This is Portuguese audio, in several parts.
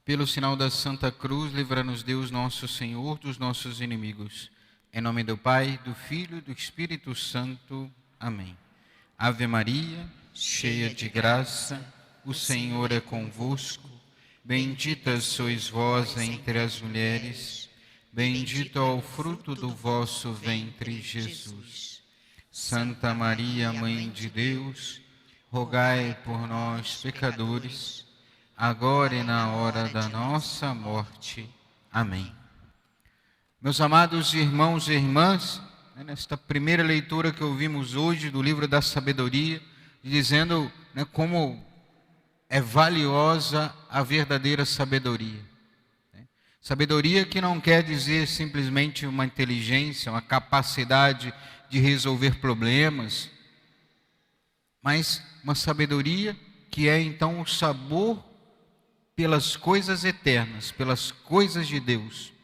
Pelo sinal da Santa Cruz, livra-nos Deus nosso Senhor dos nossos inimigos. Em nome do Pai, do Filho e do Espírito Santo. Amém. Ave Maria, cheia de graça, o Senhor é convosco. Bendita sois vós entre as mulheres, bendito é o fruto do vosso ventre, Jesus. Santa Maria, Mãe de Deus, rogai por nós, pecadores, agora e na hora da nossa morte. Amém. Meus amados irmãos e irmãs, nesta primeira leitura que ouvimos hoje do livro da sabedoria, dizendo como é valiosa a verdadeira sabedoria. Sabedoria que não quer dizer simplesmente uma inteligência, uma capacidade de resolver problemas, mas uma sabedoria que é então o sabor pelas coisas eternas, pelas coisas de Deus.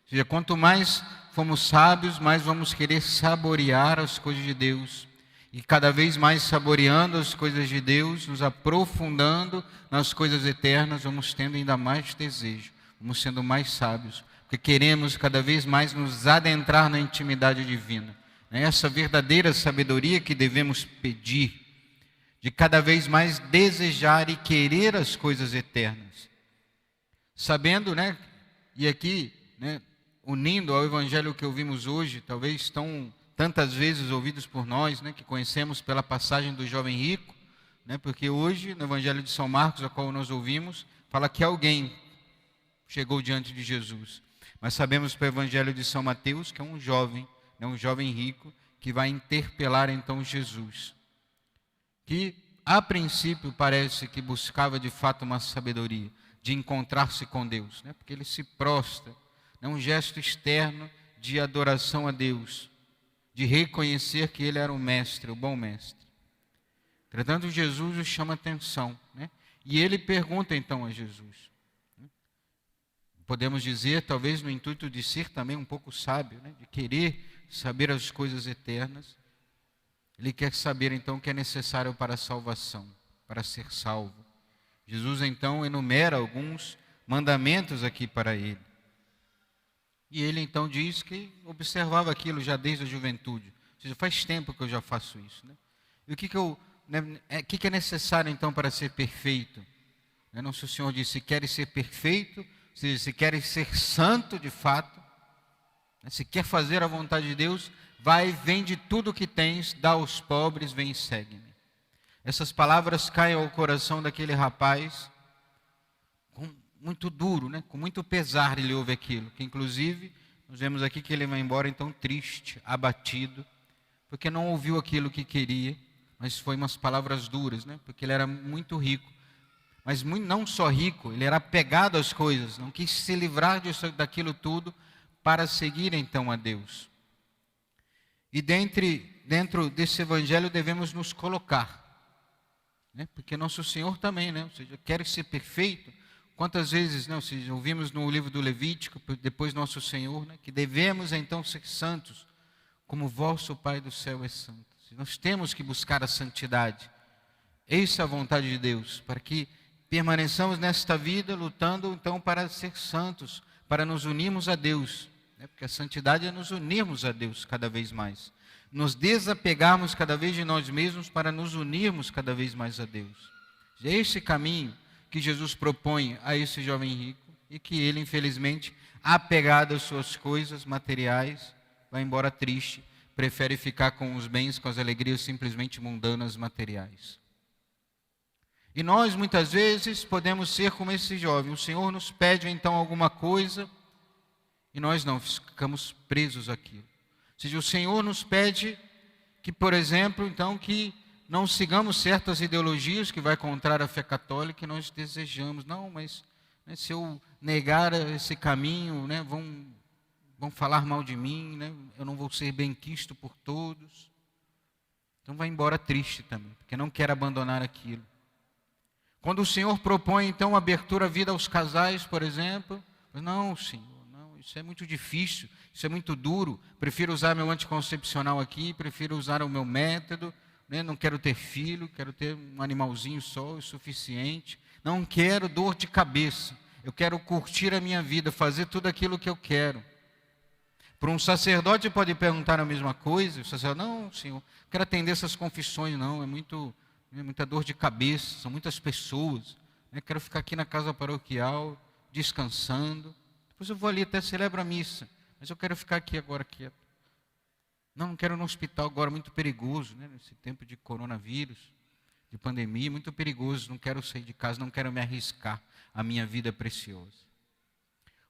Ou seja, quanto mais fomos sábios, mais vamos querer saborear as coisas de Deus. E cada vez mais saboreando as coisas de Deus, nos aprofundando nas coisas eternas, vamos tendo ainda mais desejo, vamos sendo mais sábios, porque queremos cada vez mais nos adentrar na intimidade divina. É essa verdadeira sabedoria que devemos pedir, de cada vez mais desejar e querer as coisas eternas. Sabendo, e aqui, unindo ao evangelho que ouvimos hoje, talvez tão tantas vezes ouvidos por nós, que conhecemos pela passagem do jovem rico, porque hoje, no evangelho de São Marcos, a qual nós ouvimos, fala que alguém chegou diante de Jesus. Mas sabemos pelo evangelho de São Mateus que é um jovem rico, que vai interpelar então Jesus, que a princípio parece que buscava de fato uma sabedoria, de encontrar-se com Deus, porque ele se prostra, um gesto externo de adoração a Deus, de reconhecer que ele era o mestre, o bom mestre. Entretanto, Jesus o chama atenção, e ele pergunta então a Jesus. Podemos dizer, talvez no intuito de ser também um pouco sábio, de querer saber as coisas eternas. Ele quer saber então o que é necessário para a salvação, para ser salvo. Jesus então enumera alguns mandamentos aqui para ele. E ele então diz que observava aquilo já desde a juventude. Ou seja, faz tempo que eu já faço isso. E o que é necessário então para ser perfeito? Nosso Senhor disse, se queres ser perfeito, ou seja, se queres ser santo de fato, se quer fazer a vontade de Deus, vai, vende tudo o que tens, dá aos pobres, vem e segue-me. Essas palavras caem ao coração daquele rapaz, muito duro, com muito pesar ele ouve aquilo, que inclusive, nós vemos aqui que ele vai embora então triste, abatido, porque não ouviu aquilo que queria, mas foi umas palavras duras, porque ele era muito rico, mas não só rico, ele era apegado às coisas, não quis se livrar daquilo tudo para seguir então a Deus. E dentro desse evangelho devemos nos colocar, porque nosso Senhor também, ou seja, quer ser perfeito. Quantas vezes, ou seja, ouvimos no livro do Levítico, depois nosso Senhor, que devemos então ser santos, como vosso Pai do céu é santo. Nós temos que buscar a santidade. Essa é a vontade de Deus, para que permaneçamos nesta vida lutando então para ser santos, para nos unirmos a Deus. Porque a santidade é nos unirmos a Deus cada vez mais. Nos desapegarmos cada vez de nós mesmos para nos unirmos cada vez mais a Deus. É esse caminho que Jesus propõe a esse jovem rico e que ele, infelizmente, apegado às suas coisas materiais, vai embora triste, prefere ficar com os bens, com as alegrias simplesmente mundanas materiais. E nós, muitas vezes, podemos ser como esse jovem. O Senhor nos pede, então, alguma coisa e nós não, ficamos presos àquilo. Ou seja, o Senhor nos pede que, por exemplo, então, que não sigamos certas ideologias que vai contra a fé católica e nós desejamos. Não, mas se eu negar esse caminho, vão falar mal de mim, eu não vou ser benquisto por todos. Então vai embora triste também, porque não quer abandonar aquilo. Quando o Senhor propõe, então, abertura à vida aos casais, por exemplo, não, Senhor, não, isso é muito difícil, isso é muito duro, prefiro usar meu anticoncepcional aqui, prefiro usar o meu método, não quero ter filho, quero ter um animalzinho só, o suficiente, não quero dor de cabeça. eu quero curtir a minha vida, fazer tudo aquilo que eu quero. Para um sacerdote pode perguntar a mesma coisa, o sacerdote, não, senhor, quero atender essas confissões, não, é muita dor de cabeça, são muitas pessoas, né? Quero ficar aqui na casa paroquial, descansando, depois eu vou ali até celebro a missa, mas eu quero ficar aqui agora quieto. Não quero ir no hospital agora, muito perigoso, né? Nesse tempo de coronavírus, de pandemia, muito perigoso, não quero sair de casa, não quero me arriscar, a minha vida é preciosa.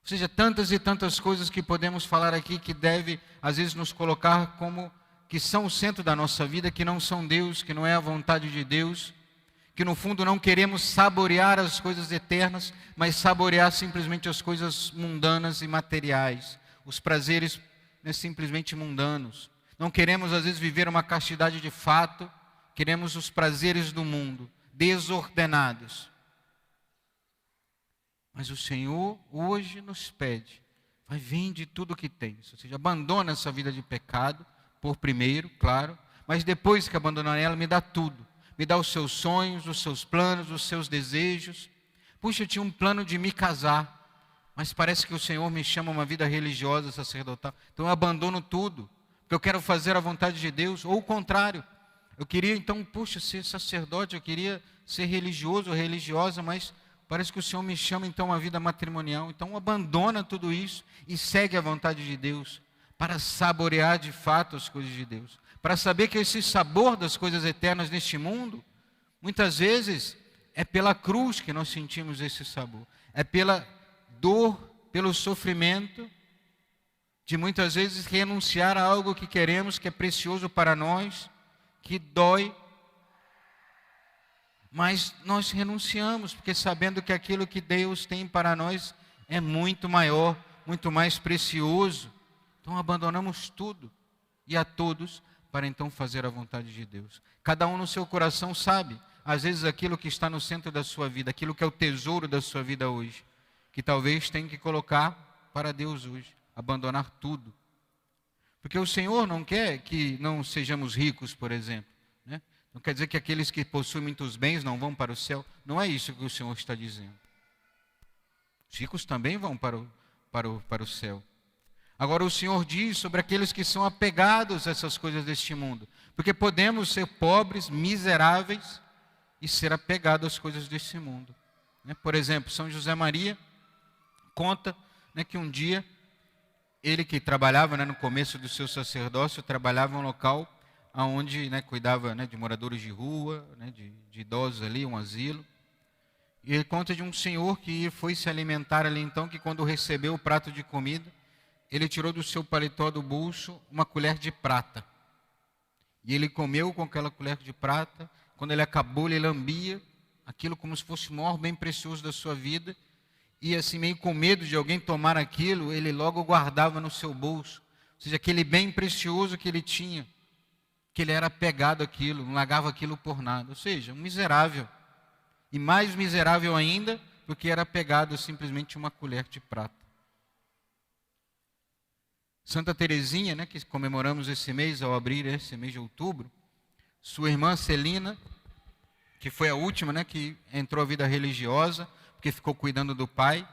Ou seja, tantas e tantas coisas que podemos falar aqui que deve, às vezes, nos colocar como que são o centro da nossa vida, que não são Deus, que não é a vontade de Deus, que no fundo não queremos saborear as coisas eternas, mas saborear simplesmente as coisas mundanas e materiais, os prazeres, né, simplesmente mundanos. Não queremos, às vezes, viver uma castidade de fato, queremos os prazeres do mundo, desordenados. Mas o Senhor hoje nos pede, vai, vende tudo o que tens, ou seja, abandona essa vida de pecado, por primeiro, claro, mas depois que abandonar ela, me dá tudo. Me dá os seus sonhos, os seus planos, os seus desejos. Puxa, eu tinha um plano de me casar, mas parece que o Senhor me chama a uma vida religiosa, sacerdotal. Então eu abandono tudo, porque eu quero fazer a vontade de Deus, ou o contrário. Eu queria então, puxa, ser sacerdote, eu queria ser religioso ou religiosa, mas parece que o Senhor me chama então a uma vida matrimonial. Então abandona tudo isso e segue a vontade de Deus, para saborear de fato as coisas de Deus. Para saber que esse sabor das coisas eternas neste mundo, muitas vezes é pela cruz que nós sentimos esse sabor. É pela dor, pelo sofrimento, de muitas vezes renunciar a algo que queremos, que é precioso para nós, que dói. Mas nós renunciamos, porque sabendo que aquilo que Deus tem para nós é muito maior, muito mais precioso. Então abandonamos tudo e a todos para então fazer a vontade de Deus. Cada um no seu coração sabe, às vezes aquilo que está no centro da sua vida, aquilo que é o tesouro da sua vida hoje, que talvez tenha que colocar para Deus hoje, abandonar tudo. Porque o Senhor não quer que não sejamos ricos, por exemplo, né? Não quer dizer que aqueles que possuem muitos bens não vão para o céu. Não é isso que o Senhor está dizendo. Os ricos também vão para o céu. Agora o Senhor diz sobre aqueles que são apegados a essas coisas deste mundo. Porque podemos ser pobres, miseráveis e ser apegados às coisas deste mundo. Por exemplo, São José Maria conta, que um dia, ele que trabalhava, no começo do seu sacerdócio, trabalhava em um local onde cuidava de moradores de rua, de idosos ali, um asilo. E ele conta de um senhor que foi se alimentar ali então, que quando recebeu o prato de comida, ele tirou do seu paletó do bolso uma colher de prata. E ele comeu com aquela colher de prata. Quando ele acabou, ele lambia aquilo como se fosse o maior bem precioso da sua vida. E assim, meio com medo de alguém tomar aquilo, ele logo guardava no seu bolso. Ou seja, aquele bem precioso que ele tinha, que ele era apegado àquilo, não largava aquilo por nada. Ou seja, um miserável. E mais miserável ainda, porque era apegado simplesmente a uma colher de prata. Santa Teresinha, que comemoramos esse mês, ao abrir esse mês de outubro, sua irmã Celina, que foi a última, que entrou à vida religiosa, porque ficou cuidando do pai,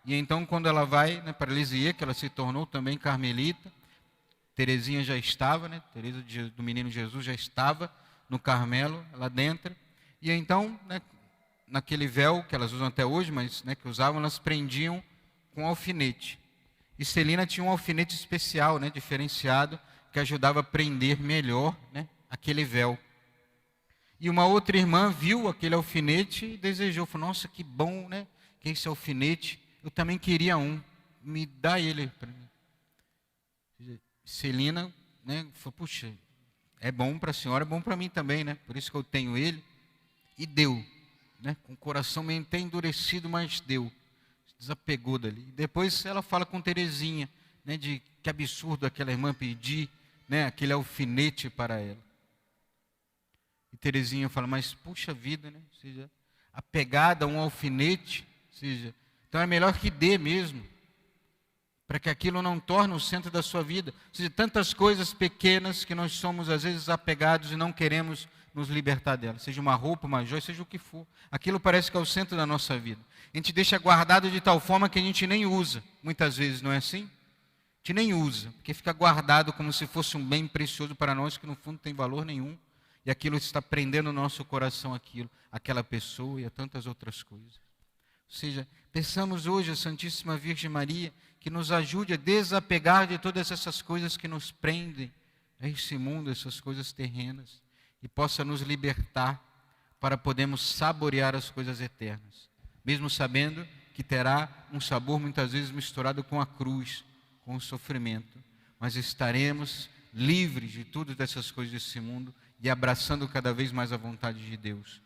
e então quando ela vai para Lisieux, que ela se tornou também carmelita, Teresinha já estava, Teresa do Menino Jesus já estava no Carmelo, lá dentro, e então, naquele véu que elas usam até hoje, mas que usavam, elas prendiam com alfinete. E Celina tinha um alfinete especial, diferenciado, que ajudava a prender melhor aquele véu. E uma outra irmã viu aquele alfinete e desejou, falou, nossa, que bom, que esse alfinete, eu também queria um, me dá ele para mim. Celina, falou, puxa, é bom para a senhora, é bom para mim também, por isso que eu tenho ele. E deu, com o coração meio até endurecido, mas deu. Desapegou dali. Depois ela fala com Teresinha, de que absurdo aquela irmã pedir, aquele alfinete para ela. E Teresinha fala, mas puxa vida, ou seja, apegada a um alfinete, ou seja, então é melhor que dê mesmo, para que aquilo não torne o centro da sua vida. Ou seja, tantas coisas pequenas que nós somos às vezes apegados e não queremos nos libertar dela. Seja uma roupa, uma joia, seja o que for. Aquilo parece que é o centro da nossa vida. A gente deixa guardado de tal forma que a gente nem usa. Muitas vezes, não é assim? A gente nem usa, porque fica guardado como se fosse um bem precioso para nós, que no fundo tem valor nenhum. E aquilo está prendendo o nosso coração, aquela pessoa e a tantas outras coisas. Ou seja, peçamos hoje a Santíssima Virgem Maria que nos ajude a desapegar de todas essas coisas que nos prendem a esse mundo, essas coisas terrenas, e possa nos libertar para podermos saborear as coisas eternas, mesmo sabendo que terá um sabor muitas vezes misturado com a cruz, com o sofrimento, mas estaremos livres de tudo dessas coisas desse mundo e abraçando cada vez mais a vontade de Deus,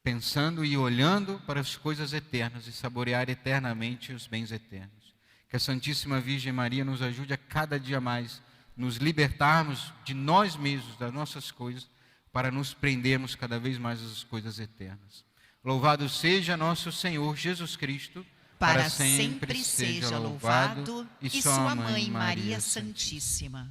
pensando e olhando para as coisas eternas e saborear eternamente os bens eternos. Que a Santíssima Virgem Maria nos ajude a cada dia mais nos libertarmos de nós mesmos, das nossas coisas, para nos prendermos cada vez mais às coisas eternas. Louvado seja nosso Senhor Jesus Cristo, para sempre seja louvado, e sua mãe Maria Santíssima.